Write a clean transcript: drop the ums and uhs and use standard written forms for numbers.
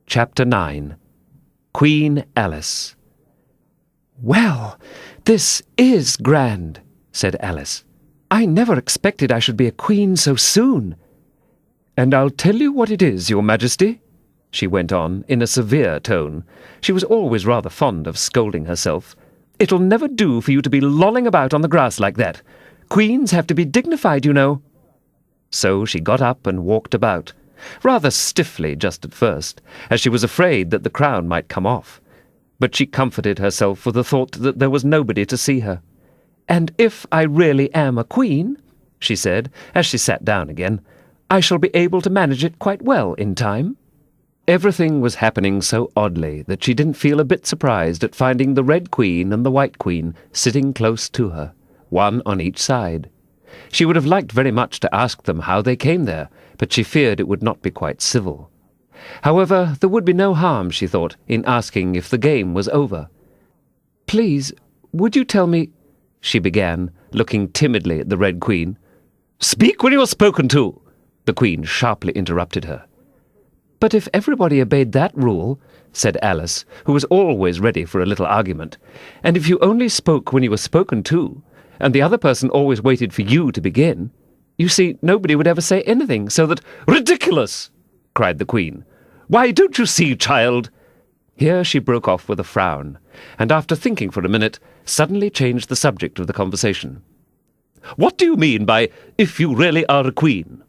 Chapter 9. Queen Alice. "Well, this is grand," said Alice. "I never expected I should be a queen so soon." "And I'll tell you what it is, your Majesty," she went on, in a severe tone. She was always rather fond of scolding herself. "It'll never do for you to be lolling about on the grass like that. Queens have to be dignified, you know." So she got up and walked about, rather stiffly just at first, as she was afraid that the crown might come off. But she comforted herself with the thought that there was nobody to see her. "And if I really am a queen," she said, as she sat down again, "I shall be able to manage it quite well in time." Everything was happening so oddly that she didn't feel a bit surprised at finding the Red Queen and the White Queen sitting close to her, one on each side. She would have liked very much to ask them how they came there, but she feared it would not be quite civil. However, there would be no harm, she thought, in asking if the game was over. "Please, would you tell me—" she began, looking timidly at the Red Queen. "Speak when you are spoken to," the Queen sharply interrupted her. "But if everybody obeyed that rule," said Alice, who was always ready for a little argument, "and if you only spoke when you were spoken to, and the other person always waited for you to begin, you see, nobody would ever say anything, so that—" "Ridiculous!" cried the Queen. "Why, don't you see, child—" Here she broke off with a frown, and after thinking for a minute, suddenly changed the subject of the conversation. "What do you mean by 'if you really are a queen'?